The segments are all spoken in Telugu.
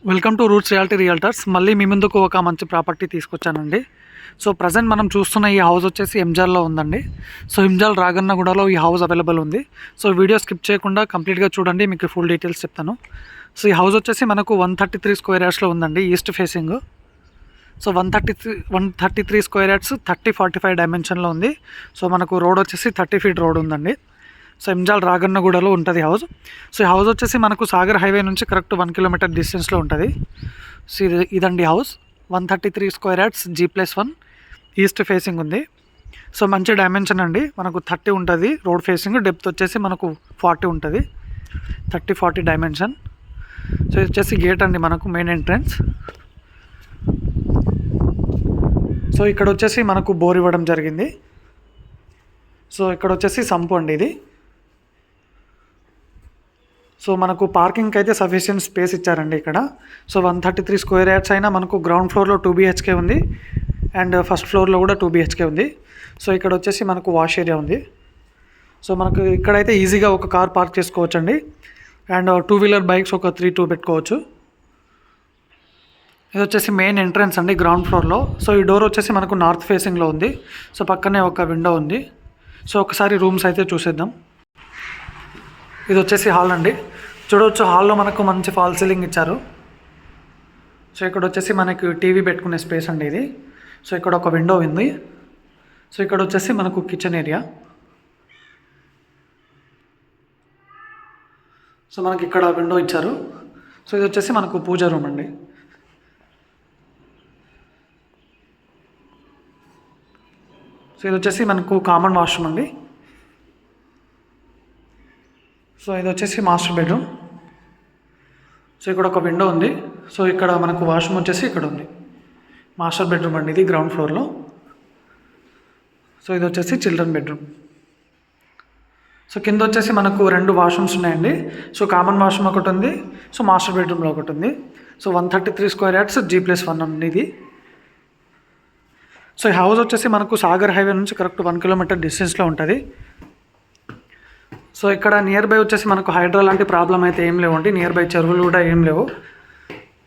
Welcome to roots reality realtors. మళ్ళీ మీ ముందుకు ఒక మంచి ప్రాపర్టీ తీసుకొచ్చానండి. సో ప్రజెంట్ మనం చూస్తున్న ఈ హౌస్ వచ్చేసి ఎంజాల్లో ఉందండి. సో ఎంజాల్ రాగన్నగూడలో ఈ హౌస్ అవైలబుల్ ఉంది. సో వీడియో స్కిప్ చేయకుండా కంప్లీట్గా చూడండి, మీకు ఫుల్ డీటెయిల్స్ చెప్తాను. సో ఈ హౌస్ వచ్చేసి మనకు 133 స్క్వేర్ యార్డ్స్లో ఉందండి, east facing. So 133 square yards 30-45 డైమెన్షన్లో ఉంది. సో మనకు రోడ్ వచ్చేసి 30 ఫీట్ రోడ్ ఉందండి. సో ఎంజాల్ రాగన్నగూడలో ఉంటుంది హౌస్. సో ఈ హౌస్ వచ్చేసి మనకు సాగర్ హైవే నుంచి కరెక్ట్ 1 కిలోమీటర్ డిస్టెన్స్లో ఉంటుంది. సో ఇదండి house. 133 square yards G+1 east facing ఉంది. సో మంచి డైమెన్షన్ అండి, మనకు 30 ఉంటుంది రోడ్ ఫేసింగ్, డెప్త్ వచ్చేసి మనకు 40 ఉంటుంది, 30-40 డైమెన్షన్. సో ఇది వచ్చేసి గేట్ అండి, మనకు మెయిన్ ఎంట్రన్స్. సో ఇక్కడ వచ్చేసి మనకు బోర్ ఇవ్వడం జరిగింది. సో ఇక్కడ వచ్చేసి సంపు అండి ఇది. సో మనకు పార్కింగ్కి అయితే సఫిషియెంట్ స్పేస్ ఇచ్చారండి ఇక్కడ. సో 133 స్క్వేర్ యార్డ్స్ అయినా మనకు గ్రౌండ్ ఫ్లోర్లో 2 BHK ఉంది అండ్ ఫస్ట్ ఫ్లోర్లో కూడా 2 BHK ఉంది. సో ఇక్కడ వచ్చేసి మనకు వాష్ ఏరియా ఉంది. సో మనకు ఇక్కడైతే ఈజీగా ఒక కార్ పార్క్ చేసుకోవచ్చు అండి, అండ్ 2 వీలర్ బైక్స్ ఒక 3-2 పెట్టుకోవచ్చు. ఇది వచ్చేసి మెయిన్ ఎంట్రన్స్ అండి గ్రౌండ్ ఫ్లోర్లో. సో ఈ డోర్ వచ్చేసి మనకు నార్త్ ఫేసింగ్లో ఉంది. సో పక్కనే ఒక విండో ఉంది. సో ఒకసారి రూమ్స్ అయితే చూసేద్దాం. ఇది వచ్చేసి హాల్ అండి, చూడవచ్చు. హాల్లో మనకు మంచి ఫాల్ సీలింగ్ ఇచ్చారు. సో ఇక్కడ వచ్చేసి మనకు టీవీ పెట్టుకునే స్పేస్ అండి ఇది. సో ఇక్కడ ఒక విండో ఉంది. సో ఇక్కడ వచ్చేసి మనకు కిచెన్ ఏరియా. సో మనకి ఇక్కడ విండో ఇచ్చారు. సో ఇది వచ్చేసి మనకు పూజ రూమ్ అండి. సో ఇది వచ్చేసి మనకు కామన్ వాష్రూమ్ అండి. సో ఇది వచ్చేసి మాస్టర్ బెడ్రూమ్. సో ఇక్కడ ఒక విండో ఉంది. సో ఇక్కడ మనకు వాష్రూమ్ వచ్చేసి ఇక్కడ ఉంది. మాస్టర్ బెడ్రూమ్ అండి ఇది గ్రౌండ్ ఫ్లోర్లో. సో ఇది వచ్చేసి చిల్డ్రన్ బెడ్రూమ్. సో కింద వచ్చేసి మనకు 2 వాష్రూమ్స్ ఉన్నాయండి. సో కామన్ వాష్రూమ్ ఒకటి ఉంది, సో మాస్టర్ బెడ్రూమ్లో ఒకటి ఉంది. సో 133 స్క్వేర్ యార్డ్స్ G+1 అండి ఇది. సో ఈ హౌస్ వచ్చేసి మనకు సాగర్ హైవే నుంచి కరెక్ట్ 1 కిలోమీటర్ డిస్టెన్స్లో ఉంటుంది. సో ఇక్కడ నియర్ బై వచ్చేసి మనకు హైడ్రో లాంటి ప్రాబ్లం అయితే ఏం లేవండి, నియర్ బై చెరువులు కూడా ఏం లేవు.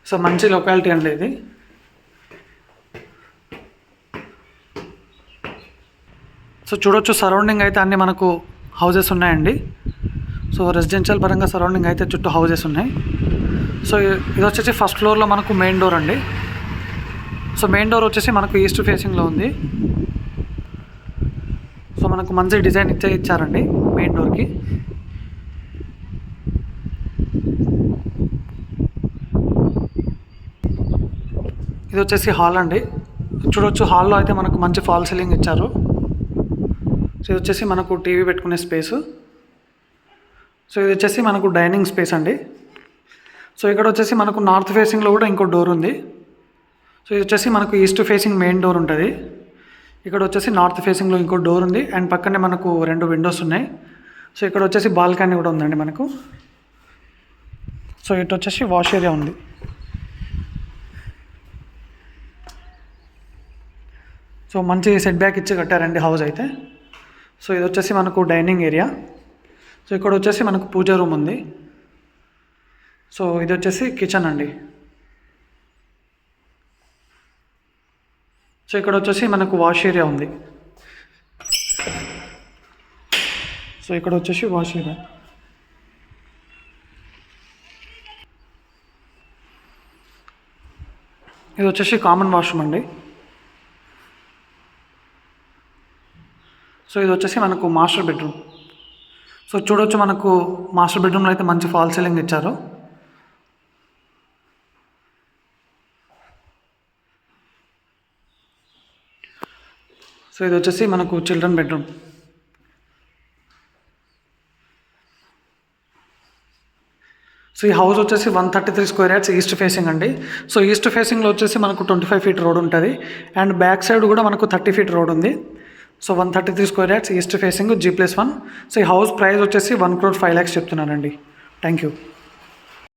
సో మంచి లొకాలిటీ అండి ఇది. సో చూడొచ్చు, సరౌండింగ్ అయితే అన్నీ మనకు హౌజెస్ ఉన్నాయండి. సో రెసిడెన్షియల్ పరంగా సరౌండింగ్ అయితే చుట్టూ హౌజెస్ ఉన్నాయి. సో ఇది వచ్చేసి ఫస్ట్ ఫ్లోర్లో మనకు మెయిన్ డోర్ అండి. సో మెయిన్ డోర్ వచ్చేసి మనకు ఈస్ట్ ఫేసింగ్లో ఉంది. సో మనకు మంచి డిజైన్ ఇచ్చారండి మెయిన్ డోర్కి. ఇది వచ్చేసి హాల్ అండి, చూడవచ్చు. హాల్లో అయితే మనకు మంచి ఫాల్ సీలింగ్ ఇచ్చారు. సో ఇది వచ్చేసి మనకు టీవీ పెట్టుకునే స్పేసు. సో ఇది వచ్చేసి మనకు డైనింగ్ స్పేస్ అండి. సో ఇక్కడ వచ్చేసి మనకు నార్త్ ఫేసింగ్లో కూడా ఇంకో డోర్ ఉంది. సో ఇది వచ్చేసి మనకు ఈస్ట్ ఫేసింగ్ మెయిన్ డోర్ ఉంటుంది. ఇక్కడ వచ్చేసి నార్త్ ఫేసింగ్లో ఇంకో డోర్ ఉంది అండ్ పక్కనే మనకు 2 విండోస్ ఉన్నాయి. సో ఇక్కడ వచ్చేసి బాల్కనీ కూడా ఉందండి మనకు. సో ఇటు వచ్చేసి వాష్ ఏరియా ఉంది. సో మంచి సెట్ బ్యాక్ ఇచ్చి కట్టారండి హౌస్ అయితే. సో ఇది వచ్చేసి మనకు డైనింగ్ ఏరియా. సో ఇక్కడ వచ్చేసి మనకు పూజ రూమ్ ఉంది. సో ఇది వచ్చేసి కిచెన్ అండి. సో ఇక్కడ వచ్చేసి మనకు వాష్ ఏరియా ఉంది. సో ఇక్కడ వచ్చేసి వాష్ ఏరియా. ఇది వచ్చేసి కామన్ వాష్రూమ్ అండి. సో ఇది వచ్చేసి మనకు మాస్టర్ బెడ్రూమ్. సో చూడవచ్చు, మనకు మాస్టర్ బెడ్రూమ్లో అయితే మంచి ఫాల్ సీలింగ్ ఇచ్చారు. సో ఇది వచ్చేసి మనకు చిల్డ్రన్ బెడ్రూమ్. సో ఈ హౌస్ వచ్చేసి 133 స్క్వేర్ యార్డ్స్ ఈస్ట్ ఫేసింగ్ అండి. సో ఈస్ట్ ఫేసింగ్లో వచ్చేసి మనకు 25 ఫీట్ రోడ్ ఉంటుంది అండ్ బ్యాక్ సైడ్ కూడా మనకు 30 ఫీట్ రోడ్ ఉంది. So 133 square yards east facing G+1. So ఈ హౌస్ ప్రైస్ వచ్చేసి 1,05,00,000 చెప్తున్నానండి. Thank you.